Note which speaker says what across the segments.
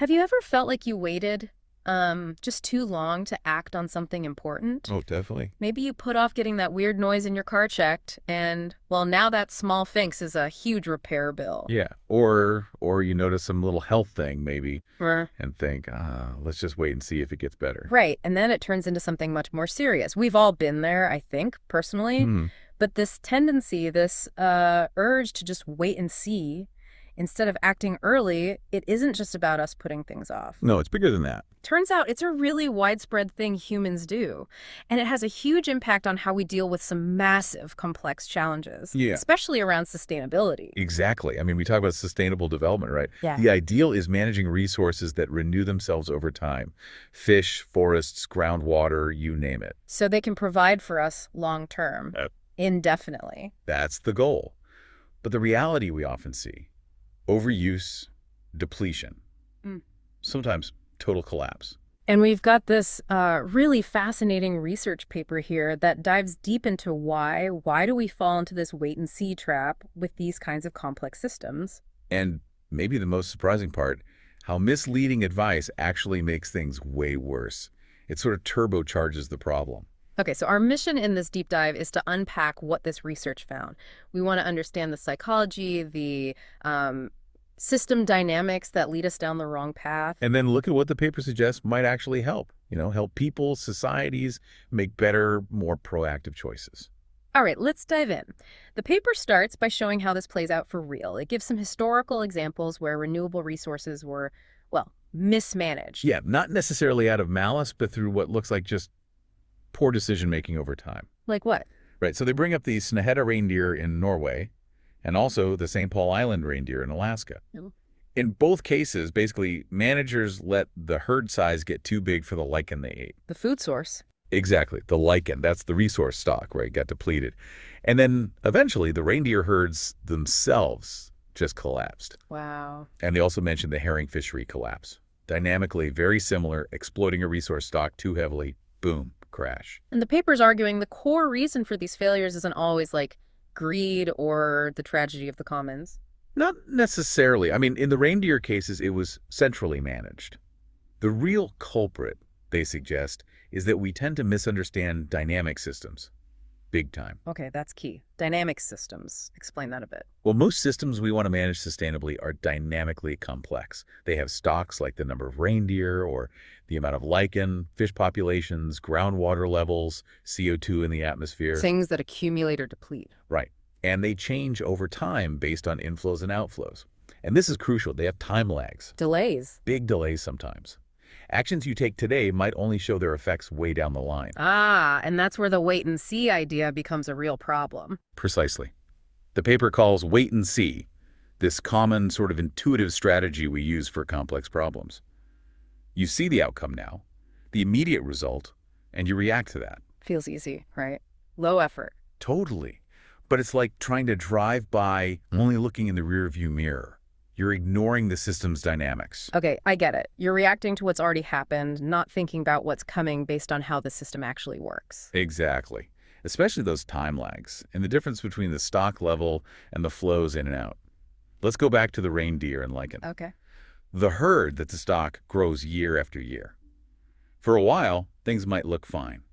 Speaker 1: Have you ever felt like you waited just too long to act on something important?
Speaker 2: Oh, definitely.
Speaker 1: Maybe you put off getting that weird noise in your car checked, and, well, now that small fix is a huge repair bill.
Speaker 2: Yeah. Or you notice some little health thing maybe
Speaker 1: Er,
Speaker 2: and think, let's just wait and see if it gets better.
Speaker 1: Right, and then it turns into something much more serious. We've all been there, I think, personally.
Speaker 2: Hmm.
Speaker 1: But this tendency, this urge to just wait and see, instead of acting early, it isn't just about us putting things off.
Speaker 2: No, it's bigger than that.
Speaker 1: Turns out it's a really widespread thing humans do, and it has a huge impact on how we deal with some massive, complex challenges,
Speaker 2: Yeah.
Speaker 1: especially around sustainability.
Speaker 2: Exactly. I mean, we talk about sustainable development, right?
Speaker 1: Yeah.
Speaker 2: The ideal is managing resources that renew themselves over time. Fish, forests, groundwater, you name it.
Speaker 1: So they can provide for us long term,
Speaker 2: Yep.
Speaker 1: indefinitely.
Speaker 2: That's the goal. But the reality we often see, overuse, depletion,
Speaker 1: Mm.
Speaker 2: sometimes total collapse.
Speaker 1: And we've got this really fascinating research paper here that dives deep into why do we fall into this wait and see trap with these kinds of complex systems.
Speaker 2: And maybe the most surprising part, how misleading advice actually makes things way worse. It sort of turbocharges the problem.
Speaker 1: Okay, so our mission in this deep dive is to unpack what this research found. We want to understand the psychology, the system dynamics that lead us down the wrong path.
Speaker 2: And then look at what the paper suggests might actually help. Help people, societies make better, more proactive choices.
Speaker 1: All right, let's dive in. The paper starts by showing how this plays out for real. It gives some historical examples where renewable resources were, well, mismanaged.
Speaker 2: Yeah, not necessarily out of malice, but through what looks like just poor decision-making over time.
Speaker 1: Like what?
Speaker 2: Right, so they bring up the Snøhetta reindeer in Norway and also the St. Paul Island reindeer in Alaska.
Speaker 1: No.
Speaker 2: In both cases, basically, managers let the herd size get too big for the lichen they ate.
Speaker 1: The food source.
Speaker 2: Exactly, the lichen. That's the resource stock, right? Got depleted. And then eventually the reindeer herds themselves just collapsed.
Speaker 1: Wow.
Speaker 2: And they also mentioned the herring fishery collapse. Dynamically very similar, exploiting a resource stock too heavily, boom, crash.
Speaker 1: And the paper's arguing the core reason for these failures isn't always like greed or the tragedy of the commons.
Speaker 2: Not necessarily. I mean, in the reindeer cases, it was centrally managed. The real culprit, they suggest, is that we tend to misunderstand dynamic systems. Big time.
Speaker 1: Okay, that's key. Dynamic systems. Explain that a bit.
Speaker 2: Well, most systems we want to manage sustainably are dynamically complex. They have stocks like the number of reindeer or the amount of lichen, fish populations, groundwater levels, CO2 in the atmosphere.
Speaker 1: Things that accumulate or deplete.
Speaker 2: Right. And they change over time based on inflows and outflows. And this is crucial. They have time lags,
Speaker 1: Delays.
Speaker 2: big delays sometimes. Actions you take today might only show their effects way down the line.
Speaker 1: Ah, and that's where the wait and see idea becomes a real problem.
Speaker 2: Precisely. The paper calls wait and see this common sort of intuitive strategy we use for complex problems. You see the outcome now, the immediate result, and you react to that.
Speaker 1: Feels easy, right? Low effort.
Speaker 2: Totally. But it's like trying to drive by only looking in the rearview mirror. You're ignoring the system's dynamics.
Speaker 1: Okay, I get it. You're reacting to what's already happened, not thinking about what's coming based on how the system actually works.
Speaker 2: Exactly. Especially those time lags and the difference between the stock level and the flows in and out. Let's go back to the reindeer and lichen.
Speaker 1: Okay.
Speaker 2: The herd that's the stock grows year after year. For a while, things might look fine.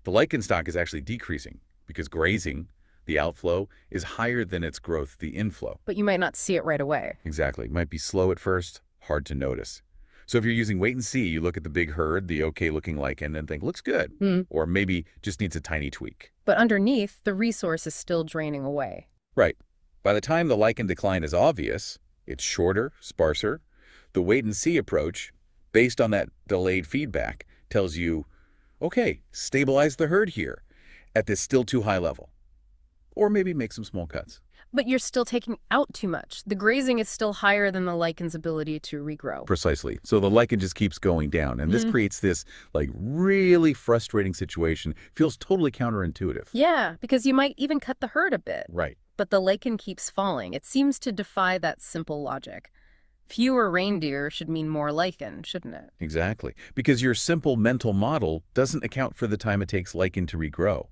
Speaker 2: The lichen stock is actually decreasing because grazing, the outflow, is higher than its growth, the inflow.
Speaker 1: But you might not see it right away.
Speaker 2: Exactly. It might be slow at first, hard to notice. So if you're using wait and see, you look at the big herd, the okay-looking lichen, and think, looks good. Or maybe just needs a tiny tweak.
Speaker 1: But underneath, the resource is still draining away.
Speaker 2: Right. By the time the lichen decline is obvious, it's shorter, sparser. The wait and see approach, based on that delayed feedback, tells you, okay, stabilize the herd here at this still too high level. Or maybe make some small cuts.
Speaker 1: But you're still taking out too much. The grazing is still higher than the lichen's ability to regrow.
Speaker 2: Precisely. So the lichen just keeps going down. And this creates this really frustrating situation. Feels totally counterintuitive.
Speaker 1: Yeah, because you might even cut the herd a bit.
Speaker 2: Right.
Speaker 1: But the lichen keeps falling. It seems to defy that simple logic. Fewer reindeer should mean more lichen, shouldn't it?
Speaker 2: Exactly. Because your simple mental model doesn't account for the time it takes lichen to regrow.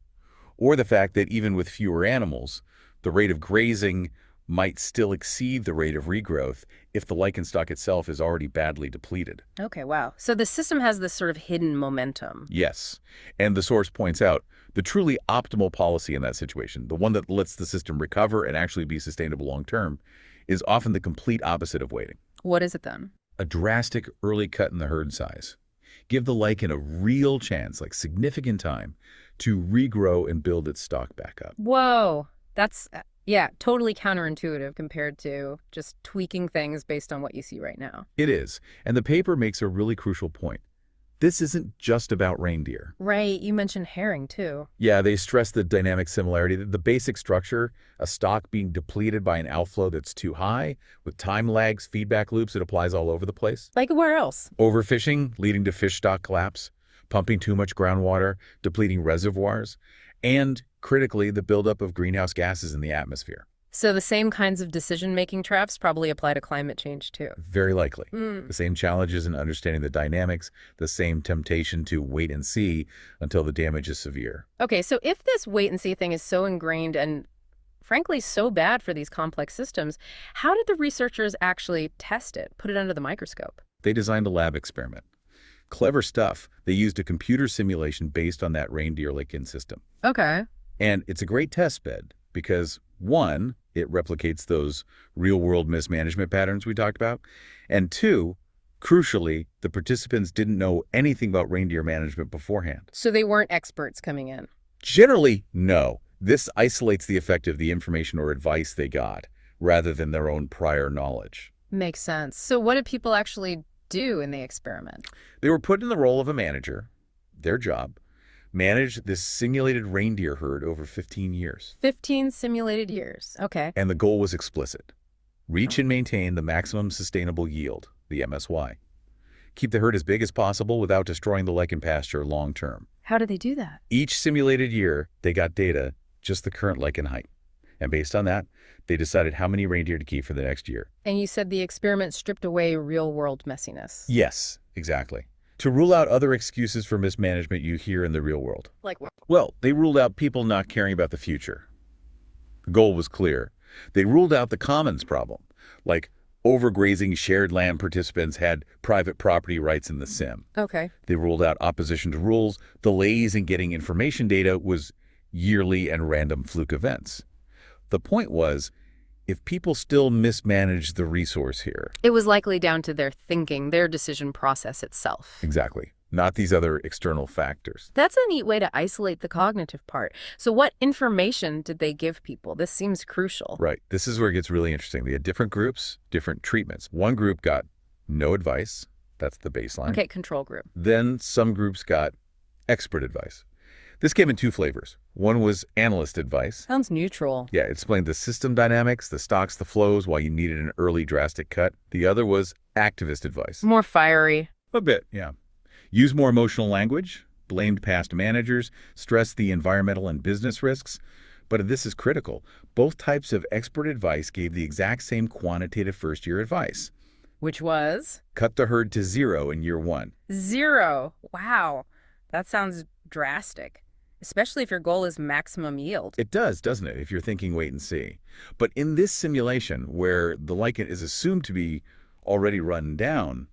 Speaker 2: Or the fact that even with fewer animals, the rate of grazing might still exceed the rate of regrowth if the lichen stock itself is already badly depleted.
Speaker 1: Okay, wow. So the system has this sort of hidden momentum.
Speaker 2: Yes, and the source points out the truly optimal policy in that situation, the one that lets the system recover and actually be sustainable long term, is often the complete opposite of waiting.
Speaker 1: What is it then?
Speaker 2: A drastic early cut in the herd size. Give the lichen a real chance, like significant time, to regrow and build its stock back up.
Speaker 1: Whoa. That's, yeah, totally counterintuitive compared to just tweaking things based on what you see right now.
Speaker 2: It is, and the paper makes a really crucial point. This isn't just about reindeer.
Speaker 1: Right, you mentioned herring too.
Speaker 2: Yeah, they stress the dynamic similarity, the basic structure, a stock being depleted by an outflow that's too high, with time lags, feedback loops, it applies all over the place.
Speaker 1: Like where else?
Speaker 2: Overfishing, leading to fish stock collapse, pumping too much groundwater, depleting reservoirs, and, critically, the buildup of greenhouse gases in the atmosphere.
Speaker 1: So the same kinds of decision-making traps probably apply to climate change too.
Speaker 2: Very likely.
Speaker 1: Mm.
Speaker 2: The same challenges in understanding the dynamics, the same temptation to wait and see until the damage is severe.
Speaker 1: Okay, so if this wait-and-see thing is so ingrained and, frankly, so bad for these complex systems, how did the researchers actually test it, put it under the microscope?
Speaker 2: They designed a lab experiment. Clever stuff. They used a computer simulation based on that reindeer lichen system.
Speaker 1: Okay.
Speaker 2: And it's a great test bed because, one, it replicates those real-world mismanagement patterns we talked about, and two, crucially, the participants didn't know anything about reindeer management beforehand.
Speaker 1: So they weren't experts coming in.
Speaker 2: Generally, no. This isolates the effect of the information or advice they got, rather than their own prior knowledge.
Speaker 1: Makes sense. So what did people actually do in the experiment?
Speaker 2: They were put in the role of a manager, their job, manage this simulated reindeer herd over 15 years.
Speaker 1: 15 simulated years. Okay.
Speaker 2: And the goal was explicit. Reach and maintain the maximum sustainable yield, the MSY. Keep the herd as big as possible without destroying the lichen pasture long term.
Speaker 1: How did they do that?
Speaker 2: Each simulated year, they got data, just the current lichen height. And based on that, they decided how many reindeer to keep for the next year.
Speaker 1: And you said the experiment stripped away real-world messiness.
Speaker 2: Yes, exactly. To rule out other excuses for mismanagement you hear in the real world.
Speaker 1: Like what?
Speaker 2: Well, they ruled out people not caring about the future. The goal was clear. They ruled out the commons problem, like overgrazing shared land participants had private property rights in the sim.
Speaker 1: Okay.
Speaker 2: They ruled out opposition to rules, delays in getting information data was yearly and random fluke events. The point was, if people still mismanage the resource here.
Speaker 1: It was likely down to their thinking, their decision process itself.
Speaker 2: Exactly. Not these other external factors.
Speaker 1: That's a neat way to isolate the cognitive part. So what information did they give people? This seems crucial.
Speaker 2: Right. This is where it gets really interesting. They had different groups, different treatments. One group got no advice. That's the baseline.
Speaker 1: Okay, control group.
Speaker 2: Then some groups got expert advice. This came in two flavors. One was analyst advice.
Speaker 1: Sounds neutral.
Speaker 2: Yeah, it explained the system dynamics, the stocks, the flows, why you needed an early drastic cut. The other was activist advice.
Speaker 1: More fiery.
Speaker 2: A bit, yeah. Use more emotional language, blamed past managers, stressed the environmental and business risks. But this is critical. Both types of expert advice gave the exact same quantitative first-year advice.
Speaker 1: Which was?
Speaker 2: Cut the herd to 0 in year 1.
Speaker 1: 0. Wow. That sounds drastic. Especially if your goal is maximum yield.
Speaker 2: It does, doesn't it, if you're thinking wait and see. But in this simulation, where the lichen is assumed to be already run down,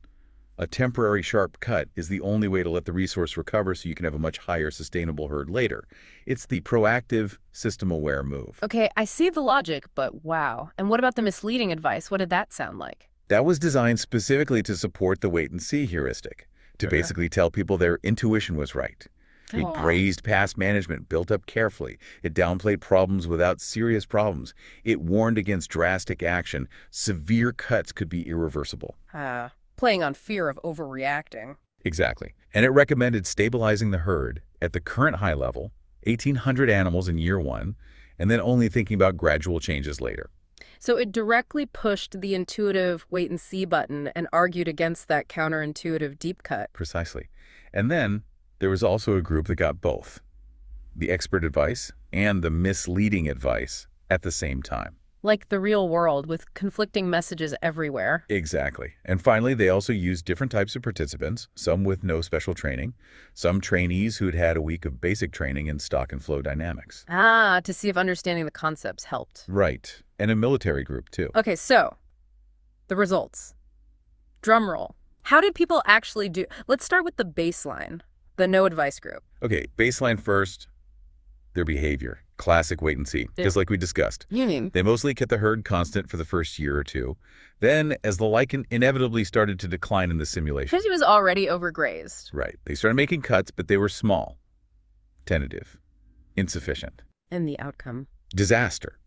Speaker 2: a temporary sharp cut is the only way to let the resource recover so you can have a much higher sustainable herd later. It's the proactive, system-aware move.
Speaker 1: Okay, I see the logic, but wow. And what about the misleading advice? What did that sound like?
Speaker 2: That was designed specifically to support the wait-and-see heuristic, to basically tell people their intuition was right. It praised past management, built up carefully. It downplayed problems without serious problems. It warned against drastic action. Severe cuts could be irreversible.
Speaker 1: Playing on fear of overreacting.
Speaker 2: Exactly. And it recommended stabilizing the herd at the current high level, 1,800 animals in year 1, and then only thinking about gradual changes later.
Speaker 1: So it directly pushed the intuitive wait-and-see button and argued against that counterintuitive deep cut.
Speaker 2: Precisely. And then there was also a group that got both, the expert advice and the misleading advice at the same time.
Speaker 1: Like the real world with conflicting messages everywhere.
Speaker 2: Exactly. And finally, they also used different types of participants, some with no special training, some trainees who'd had a week of basic training in stock and flow dynamics.
Speaker 1: To see if understanding the concepts helped.
Speaker 2: Right. and a military group, too.
Speaker 1: Okay, so the results. Drum roll. How did people actually do? Let's start with the baseline, the no advice group.
Speaker 2: Okay, baseline first, their behavior. Classic wait and see, just like we discussed.
Speaker 1: Union.
Speaker 2: They mostly kept the herd constant for the first year or two. Then, as the lichen inevitably started to decline in the simulation.
Speaker 1: Because he was already overgrazed.
Speaker 2: Right. They started making cuts, but they were small, tentative, insufficient.
Speaker 1: And the outcome.
Speaker 2: Disaster.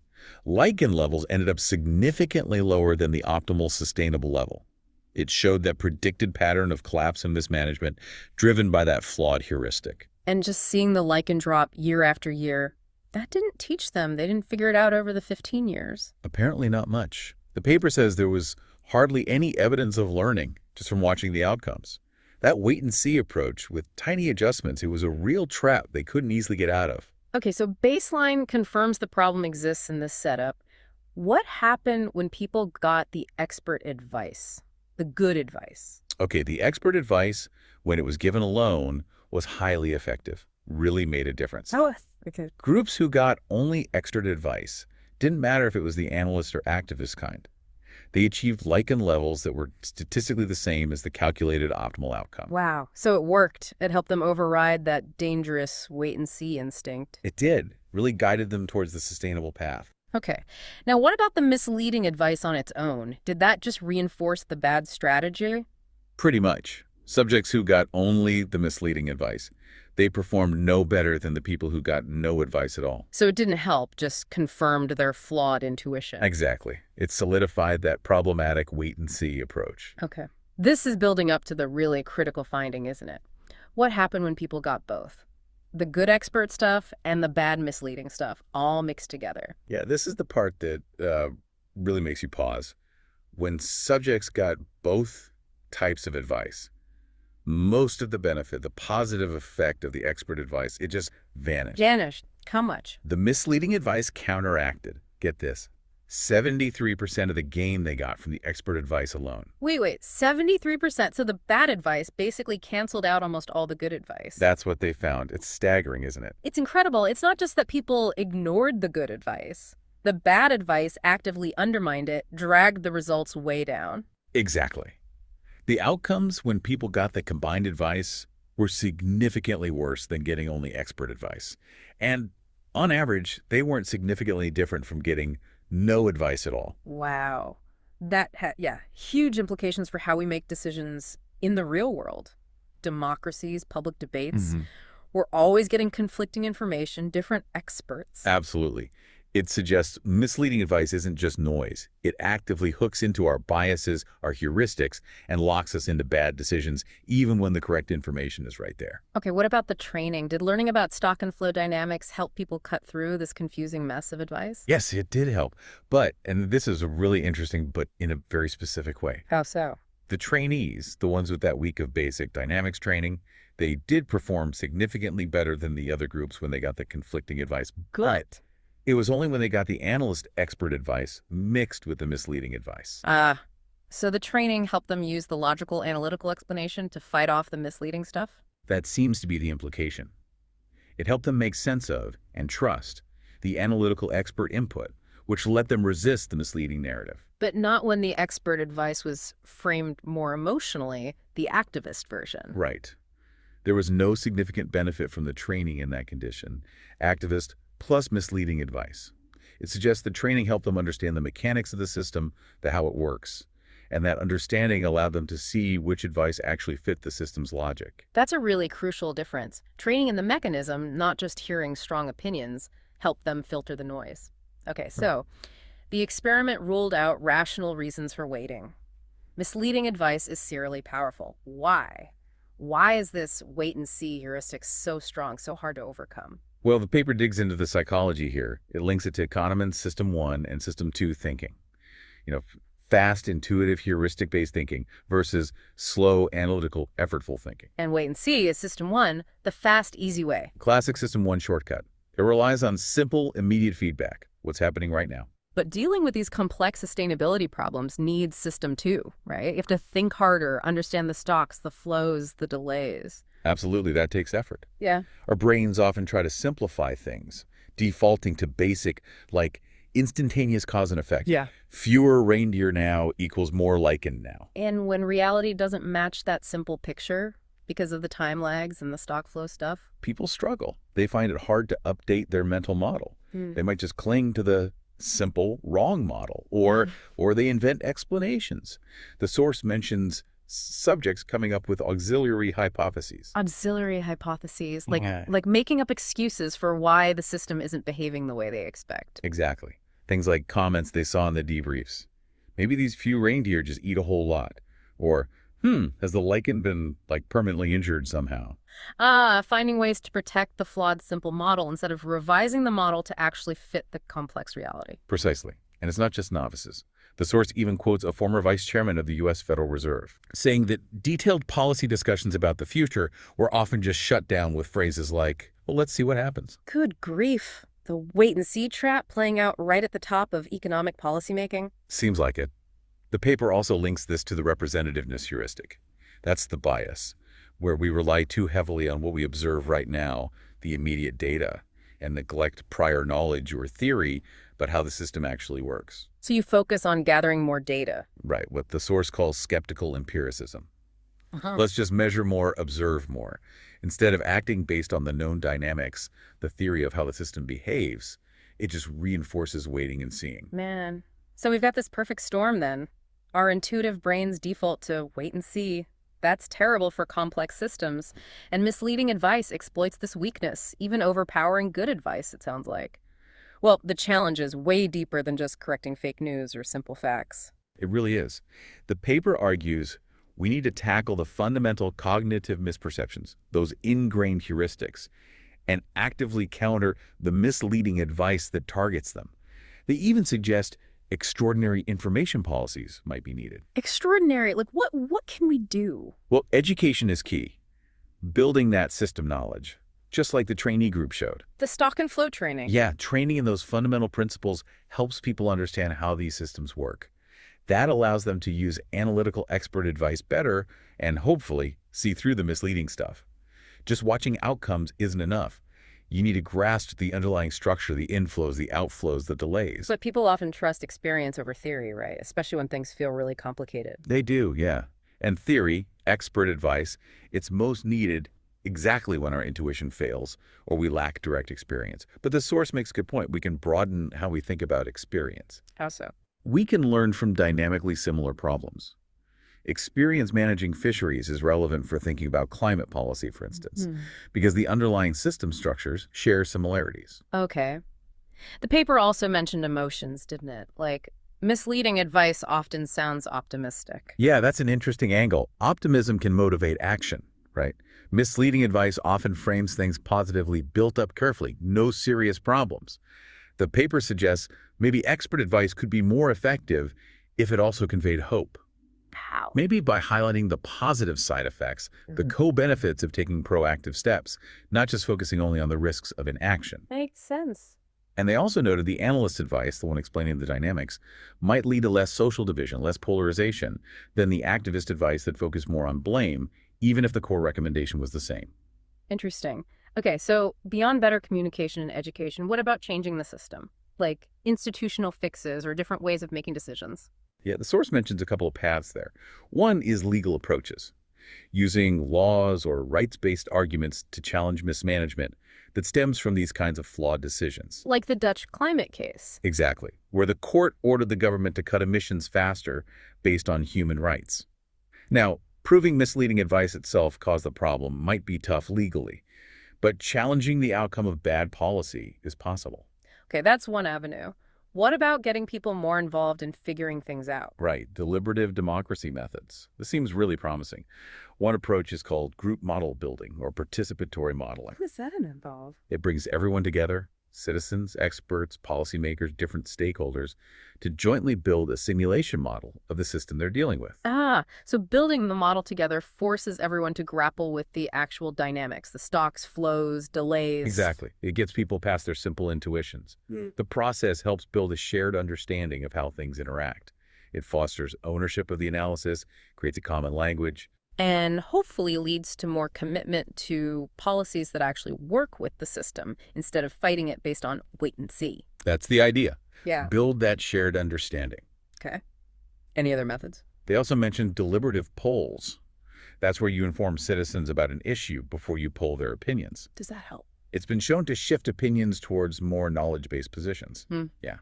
Speaker 2: Lichen levels ended up significantly lower than the optimal sustainable level. It showed that predicted pattern of collapse and mismanagement driven by that flawed heuristic.
Speaker 1: And just seeing the lichen drop year after year, that didn't teach them. They didn't figure it out over the 15 years.
Speaker 2: Apparently not much. The paper says there was hardly any evidence of learning just from watching the outcomes. That wait-and-see approach with tiny adjustments, it was a real trap they couldn't easily get out of.
Speaker 1: Okay, so baseline confirms the problem exists in this setup. What happened when people got the expert advice, the good advice?
Speaker 2: Okay, the expert advice, when it was given alone, was highly effective, really made a difference.
Speaker 1: Oh, okay.
Speaker 2: Groups who got only expert advice didn't matter if it was the analyst or activist kind. They achieved lichen levels that were statistically the same as the calculated optimal outcome.
Speaker 1: Wow. So it worked. It helped them override that dangerous wait-and-see instinct.
Speaker 2: It did, really guided them towards the sustainable path.
Speaker 1: Okay. Now, what about the misleading advice on its own? Did that just reinforce the bad strategy?
Speaker 2: Pretty much. Subjects who got only the misleading advice, they performed no better than the people who got no advice at all.
Speaker 1: So it didn't help, just confirmed their flawed intuition.
Speaker 2: Exactly. It solidified that problematic wait-and-see approach.
Speaker 1: Okay. This is building up to the really critical finding, isn't it? What happened when people got both? The good expert stuff and the bad misleading stuff all mixed together.
Speaker 2: Yeah, this is the part that really makes you pause. When subjects got both types of advice, most of the benefit, the positive effect of the expert advice, it just vanished.
Speaker 1: Vanished. How much?
Speaker 2: The misleading advice counteracted, get this, 73% of the gain they got from the expert advice alone.
Speaker 1: Wait, 73%. So the bad advice basically canceled out almost all the good advice.
Speaker 2: That's what they found. It's staggering, isn't it?
Speaker 1: It's incredible. It's not just that people ignored the good advice. The bad advice actively undermined it, dragged the results way down.
Speaker 2: Exactly. The outcomes when people got the combined advice were significantly worse than getting only expert advice. And on average, they weren't significantly different from getting no advice at all.
Speaker 1: Wow. That huge implications for how we make decisions in the real world. Democracies, public debates. We're always getting conflicting information, different experts.
Speaker 2: Absolutely. It suggests misleading advice isn't just noise. It actively hooks into our biases, our heuristics, and locks us into bad decisions, even when the correct information is right there.
Speaker 1: Okay, what about the training? Did learning about stock and flow dynamics help people cut through this confusing mess of advice?
Speaker 2: Yes, it did help. But, and this is really interesting, but in a very specific way.
Speaker 1: How so?
Speaker 2: The trainees, the ones with that week of basic dynamics training, they did perform significantly better than the other groups when they got the conflicting advice.
Speaker 1: Good.
Speaker 2: It was only when they got the analyst expert advice mixed with the misleading advice.
Speaker 1: So the training helped them use the logical analytical explanation to fight off the misleading stuff?
Speaker 2: That seems to be the implication. It helped them make sense of and trust the analytical expert input, which let them resist the misleading narrative.
Speaker 1: But not when the expert advice was framed more emotionally, the activist version.
Speaker 2: Right. There was no significant benefit from the training in that condition. Activist plus misleading advice. It suggests the training helped them understand the mechanics of the system, how it works, and that understanding allowed them to see which advice actually fit the system's logic.
Speaker 1: That's a really crucial difference. Training in the mechanism, not just hearing strong opinions, helped them filter the noise. Okay, so the experiment ruled out rational reasons for waiting. Misleading advice is serially powerful. Why? Why is this wait-and-see heuristic so strong, so hard to overcome?
Speaker 2: Well, the paper digs into the psychology here. It links it to Kahneman's System 1 and System 2 thinking. Fast, intuitive, heuristic-based thinking versus slow, analytical, effortful thinking.
Speaker 1: And wait-and-see is System 1, the fast, easy way.
Speaker 2: Classic System 1 shortcut. It relies on simple, immediate feedback, what's happening right now.
Speaker 1: But dealing with these complex sustainability problems needs System 2, right? You have to think harder, understand the stocks, the flows, the delays.
Speaker 2: Absolutely, that takes effort.
Speaker 1: Yeah.
Speaker 2: Our brains often try to simplify things, defaulting to basic, like instantaneous cause and effect.
Speaker 1: Yeah.
Speaker 2: Fewer reindeer now equals more lichen now.
Speaker 1: And when reality doesn't match that simple picture because of the time lags and the stock flow stuff?
Speaker 2: People struggle. They find it hard to update their mental model. They might just cling to the simple wrong model, or they invent explanations. The source mentions subjects coming up with auxiliary hypotheses.
Speaker 1: Auxiliary hypotheses, like
Speaker 2: Yeah.
Speaker 1: like making up excuses for why the system isn't behaving the way they expect.
Speaker 2: Exactly. Things like comments they saw in the debriefs. Maybe these few reindeer just eat a whole lot. Or, has the lichen been, like, permanently injured somehow?
Speaker 1: Finding ways to protect the flawed simple model instead of revising the model to actually fit the complex reality.
Speaker 2: Precisely. And it's not just novices. The source even quotes a former vice chairman of the U.S. Federal Reserve, saying that detailed policy discussions about the future were often just shut down with phrases like, well, let's see what happens.
Speaker 1: Good grief. The wait-and-see trap playing out right at the top of economic policymaking?
Speaker 2: Seems like it. The paper also links this to the representativeness heuristic. That's the bias, where we rely too heavily on what we observe right now, the immediate data, and neglect prior knowledge or theory about how the system actually works.
Speaker 1: So you focus on gathering more data.
Speaker 2: Right, what the source calls skeptical empiricism.
Speaker 1: Uh-huh.
Speaker 2: Let's just measure more, observe more. Instead of acting based on the known dynamics, the theory of how the system behaves, it just reinforces waiting and seeing.
Speaker 1: Man. So we've got this perfect storm then. Our intuitive brains default to wait and see. That's terrible for complex systems. And misleading advice exploits this weakness, even overpowering good advice, it sounds like. Well, the challenge is way deeper than just correcting fake news or simple facts.
Speaker 2: It really is. The paper argues we need to tackle the fundamental cognitive misperceptions, those ingrained heuristics, and actively counter the misleading advice that targets them. They even suggest extraordinary information policies might be needed.
Speaker 1: Extraordinary. Like, what can we do?
Speaker 2: Well, education is key. Building that system knowledge, just like the trainee group showed.
Speaker 1: The stock and flow training.
Speaker 2: Yeah, training in those fundamental principles helps people understand how these systems work. That allows them to use analytical expert advice better and hopefully see through the misleading stuff. Just watching outcomes isn't enough. You need to grasp the underlying structure, the inflows, the outflows, the delays.
Speaker 1: But people often trust experience over theory, right? Especially when things feel really complicated.
Speaker 2: They do, yeah. And theory, expert advice, it's most needed exactly when our intuition fails or we lack direct experience. But the source makes a good point. We can broaden how we think about experience.
Speaker 1: How so?
Speaker 2: We can learn from dynamically similar problems. Experience managing fisheries is relevant for thinking about climate policy, for instance, because the underlying system structures share similarities.
Speaker 1: Okay. The paper also mentioned emotions, didn't it? Like, misleading advice often sounds optimistic.
Speaker 2: Yeah, that's an interesting angle. Optimism can motivate action, right? Misleading advice often frames things positively, built up carefully, no serious problems. The paper suggests maybe expert advice could be more effective if it also conveyed hope.
Speaker 1: How?
Speaker 2: Maybe by highlighting the positive side effects, the co-benefits of taking proactive steps, not just focusing only on the risks of inaction.
Speaker 1: Makes sense.
Speaker 2: And they also noted the analyst's advice, the one explaining the dynamics, might lead to less social division, less polarization, than the activist advice that focused more on blame, even if the core recommendation was the same.
Speaker 1: Interesting. Okay, so beyond better communication and education, what about changing the system? Like institutional fixes or different ways of making decisions?
Speaker 2: Yeah, the source mentions a couple of paths there. One is legal approaches, using laws or rights-based arguments to challenge mismanagement that stems from these kinds of flawed decisions.
Speaker 1: Like the Dutch climate case.
Speaker 2: Exactly, where the court ordered the government to cut emissions faster based on human rights. Now, proving misleading advice itself caused the problem might be tough legally, but challenging the outcome of bad policy is possible.
Speaker 1: Okay, that's one avenue. What about getting people more involved in figuring things out?
Speaker 2: Right, deliberative democracy methods. This seems really promising. One approach is called group model building or participatory modeling.
Speaker 1: What does that involve?
Speaker 2: It brings everyone together, citizens, experts, policymakers, different stakeholders, to jointly build a simulation model of the system they're dealing with.
Speaker 1: So building the model together forces everyone to grapple with the actual dynamics, the stocks, flows, delays.
Speaker 2: Exactly. It gets people past their simple intuitions. The process helps build a shared understanding of how things interact. It fosters ownership of the analysis, creates a common language,
Speaker 1: And hopefully leads to more commitment to policies that actually work with the system instead of fighting it based on wait and see.
Speaker 2: That's the idea.
Speaker 1: Yeah.
Speaker 2: Build that shared understanding.
Speaker 1: Okay. Any other methods?
Speaker 2: They also mentioned deliberative polls. That's where you inform citizens about an issue before you poll their opinions.
Speaker 1: Does that help?
Speaker 2: It's been shown to shift opinions towards more knowledge-based positions. Yeah.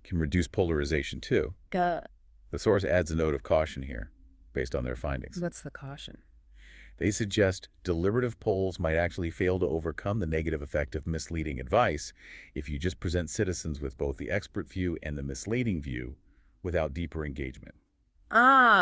Speaker 2: Can reduce polarization, too. The source adds a note of caution here, based on their findings.
Speaker 1: What's the caution?
Speaker 2: They suggest deliberative polls might actually fail to overcome the negative effect of misleading advice if you just present citizens with both the expert view and the misleading view without deeper engagement.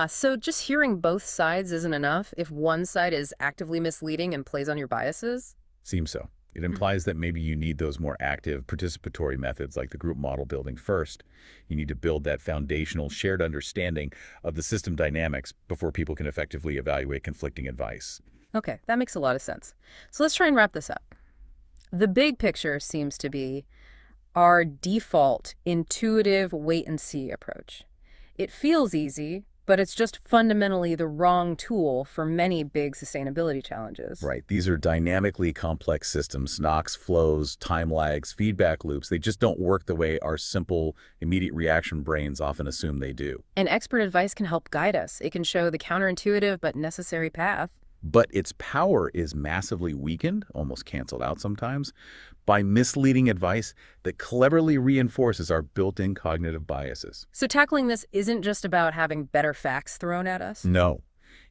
Speaker 1: So just hearing both sides isn't enough if one side is actively misleading and plays on your biases?
Speaker 2: Seems so. It implies that maybe you need those more active, participatory methods like the group model building first. You need to build that foundational shared understanding of the system dynamics before people can effectively evaluate conflicting advice.
Speaker 1: Okay, that makes a lot of sense. So let's try and wrap this up. The big picture seems to be our default intuitive wait-and-see approach. It feels easy, but it's just fundamentally the wrong tool for many big sustainability challenges.
Speaker 2: Right. These are dynamically complex systems, knocks, flows, time lags, feedback loops. They just don't work the way our simple, immediate reaction brains often assume they do.
Speaker 1: And expert advice can help guide us. It can show the counterintuitive but necessary path.
Speaker 2: But its power is massively weakened, almost canceled out sometimes, by misleading advice that cleverly reinforces our built-in cognitive biases.
Speaker 1: So tackling this isn't just about having better facts thrown at us?
Speaker 2: No.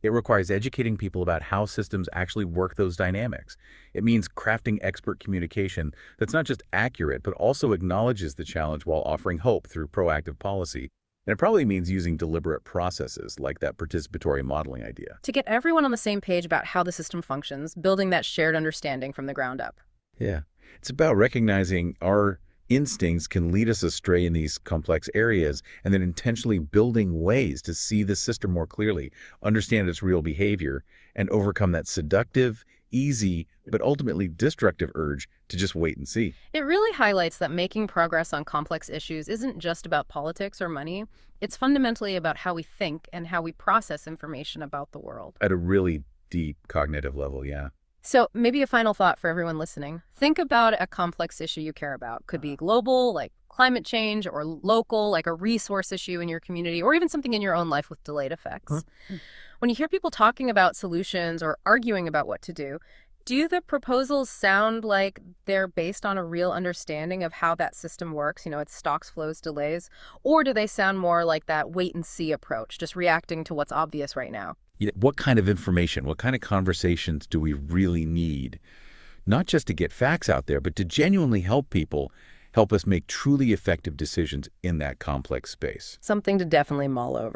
Speaker 2: It requires educating people about how systems actually work those dynamics. It means crafting expert communication that's not just accurate, but also acknowledges the challenge while offering hope through proactive policy. And it probably means using deliberate processes like that participatory modeling idea.
Speaker 1: To get everyone on the same page about how the system functions, building that shared understanding from the ground up.
Speaker 2: Yeah. It's about recognizing our instincts can lead us astray in these complex areas and then intentionally building ways to see the system more clearly, understand its real behavior, and overcome that seductive, easy, but ultimately destructive urge to just wait and see.
Speaker 1: It really highlights that making progress on complex issues isn't just about politics or money. It's fundamentally about how we think and how we process information about the world.
Speaker 2: At a really deep cognitive level, yeah.
Speaker 1: So maybe a final thought for everyone listening. Think about a complex issue you care about. Could be global, like climate change, or local, like a resource issue in your community, or even something in your own life with delayed effects. When you hear people talking about solutions or arguing about what to do the proposals sound like they're based on a real understanding of how that system works, its stocks, flows, delays? Or do they sound more like that wait-and-see approach, just reacting to what's obvious right now?
Speaker 2: What kind of information, what kind of conversations do we really need? Not just to get facts out there, but to genuinely help us make truly effective decisions in that complex space.
Speaker 1: Something to definitely mull over.